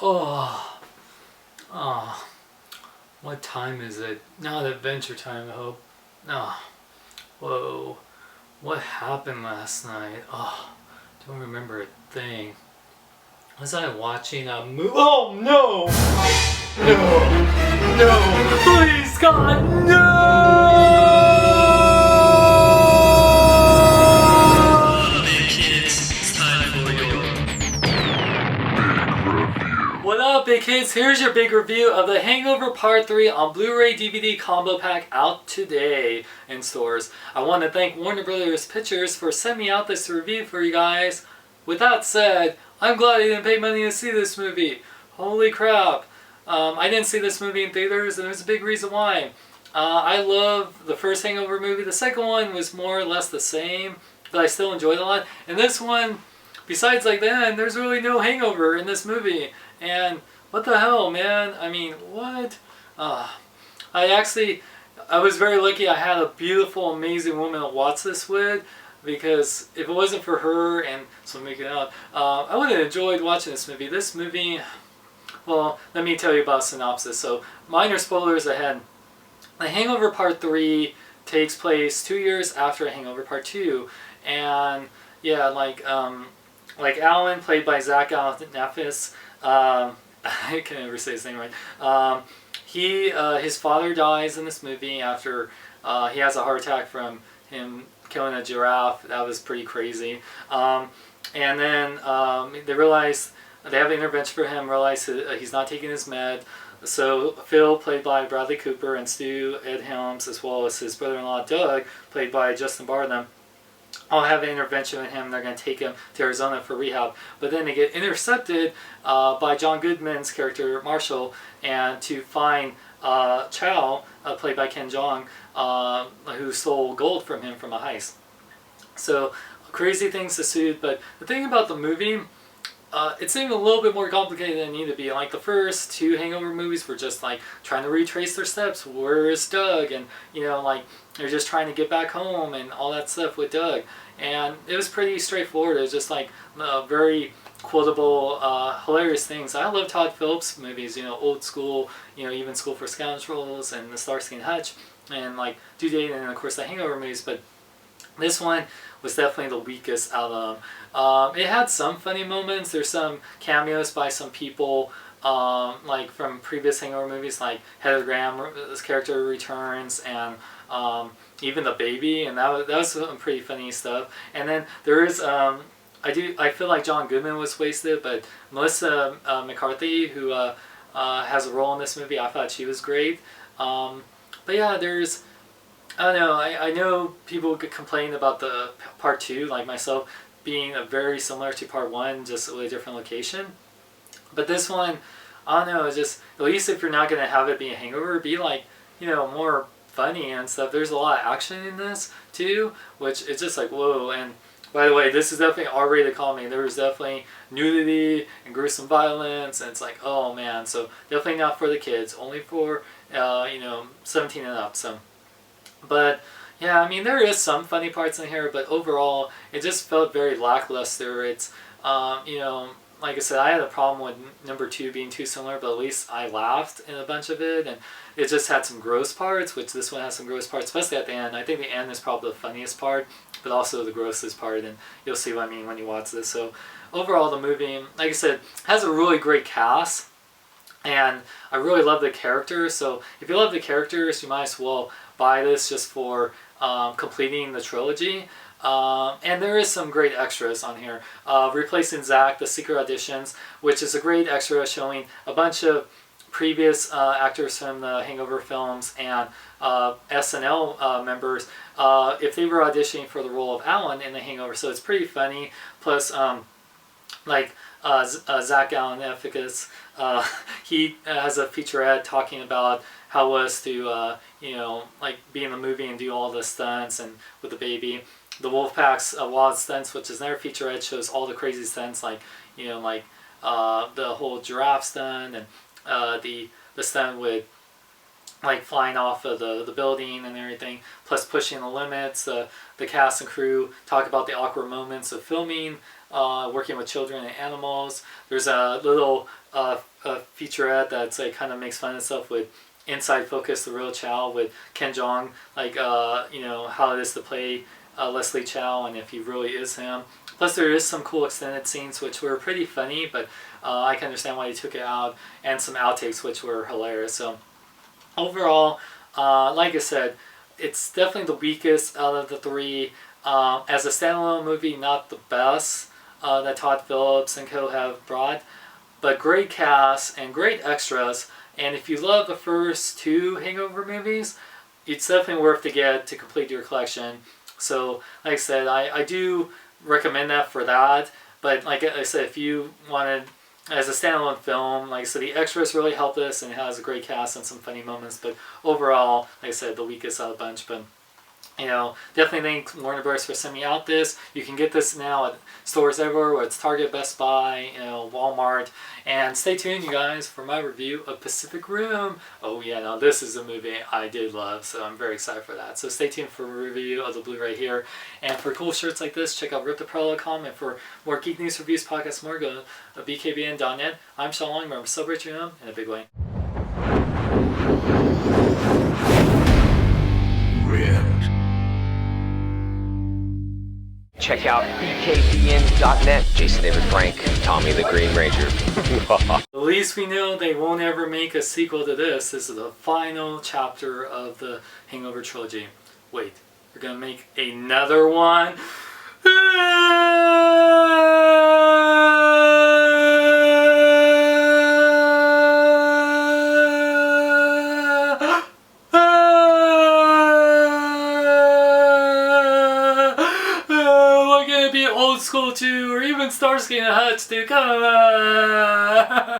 Oh, oh, what time is it? Not adventure time, I hope. Oh, whoa, what happened last night? Oh, don't remember a thing. Was I watching a movie? Oh no! No! No! Please, God, no! What up, big kids? Here's your big review of The Hangover Part 3 on Blu-ray DVD combo pack out today in stores. I want to thank Warner Brothers Pictures for sending me out this review for you guys. With that said, I'm glad I didn't pay money to see this movie. Holy crap. I didn't see this movie in theaters, and there's a big reason why. I love the first Hangover movie. The second one was more or less the same, but I still enjoyed it a lot. And this one, besides like that, there's really no hangover in this movie. And what the hell, man? I mean, what? I was very lucky I had a beautiful, amazing woman to watch this with, because if it wasn't for her and so make it out, I would have enjoyed watching this movie. This movie, well, let me tell you about synopsis. So, minor spoilers ahead. The Hangover Part 3 takes place 2 years after Hangover Part 2, and yeah, like Alan, played by Zach Galifianakis. I can't ever say his name right. His father dies in this movie after he has a heart attack from him killing a giraffe. That was pretty crazy. And then they realize, they have an intervention for him, realize he's not taking his med. So Phil, played by Bradley Cooper, and Stu, Ed Helms, as well as his brother-in-law Doug, played by Justin Barnum, all have an intervention with him. They're going to take him to Arizona for rehab. But then they get intercepted by John Goodman's character, Marshall, and to find Chow, played by Ken Jeong, who stole gold from him from a heist. So, crazy things ensued. But the thing about the movie, it seemed a little bit more complicated than it needed to be. Like the first two Hangover movies were just like trying to retrace their steps. Where is Doug? And like they're just trying to get back home and all that stuff with Doug. And it was pretty straightforward. It was just like very quotable, hilarious things. I love Todd Phillips movies. Old school. Even School for Scoundrels and The Starsky and Hutch, and like Due Date, and of course the Hangover movies. But this one was definitely the weakest out of them. It had some funny moments. There's some cameos by some people, like from previous Hangover movies, like Heather Graham's character returns, and even the baby, and that was some pretty funny stuff. And then there is, I feel like John Goodman was wasted, but Melissa McCarthy, who has a role in this movie, I thought she was great. But yeah, there's, I don't know, I know people could complain about the part 2, like myself, being very similar to part 1, just with a different location. But this one, I don't know, it's just, at least if you're not going to have it be a hangover, be like, more funny and stuff. There's a lot of action in this, too, which is just like, whoa. And by the way, this is definitely R-rated comedy. There was definitely nudity and gruesome violence, and it's like, oh man. So definitely not for the kids, only for, 17 and up, so. But yeah, I mean, there is some funny parts in here, but overall, it just felt very lackluster. It's, like I said, I had a problem with number 2 being too similar, but at least I laughed in a bunch of it, and it just had some gross parts, which this one has some gross parts, especially at the end. I think the end is probably the funniest part, but also the grossest part, and you'll see what I mean when you watch this. So overall, the movie, like I said, has a really great cast. And I really love the characters, so if you love the characters, you might as well buy this just for completing the trilogy. And there is some great extras on here. Replacing Zach, the Secret Auditions, which is a great extra showing a bunch of previous actors from the Hangover films and SNL members if they were auditioning for the role of Alan in the Hangover. So it's pretty funny. Plus, Zach Galifianakis, he has a featurette talking about how it was to, be in the movie and do all the stunts and with the baby. The Wolfpack's Wild Stunts, which is their featurette, shows all the crazy stunts, like, the whole giraffe stunt and the stunt with like flying off of the building and everything, plus pushing the limits. The cast and crew talk about the awkward moments of filming, working with children and animals. There's a little featurette that's like kind of makes fun of stuff with Inside Focus, the real Chow, with Ken Jeong, like you know, how it is to play Leslie Chow and if he really is him. Plus there is some cool extended scenes which were pretty funny, but I can understand why he took it out, and some outtakes which were hilarious. So overall, like I said, it's definitely the weakest out of the three. As a standalone movie, not the best that Todd Phillips and co have brought, but great cast and great extras. And if you love the first two Hangover movies, it's definitely worth to get to complete your collection. So, like I said, I do recommend that for that. But like I said, if you wanted as a standalone film, like I said, the extras really help this, and it has a great cast and some funny moments. But overall, like I said, the weakest out of the bunch. But you know, definitely thank Warner Bros. For sending me out this. You can get this now at stores everywhere, whether it's Target, Best Buy, you know, Walmart. And stay tuned, you guys, for my review of Pacific Rim. Oh yeah, now this is a movie I did love, so I'm very excited for that. So stay tuned for a review of the Blu-ray here. And for cool shirts like this, check out ripthepearl.com. And for more geek news, reviews, podcasts, more, go to bkbn.net. I'm Sean Long. Remember, celebrate your home in a big way. Check out bkbn.net. Jason David Frank, Tommy the Green Ranger. At least we know they won't ever make a sequel to this. This is the final chapter of the Hangover trilogy. Wait, we're gonna make another one? Old School 2 or even Starsky and Hutch 2. Come on!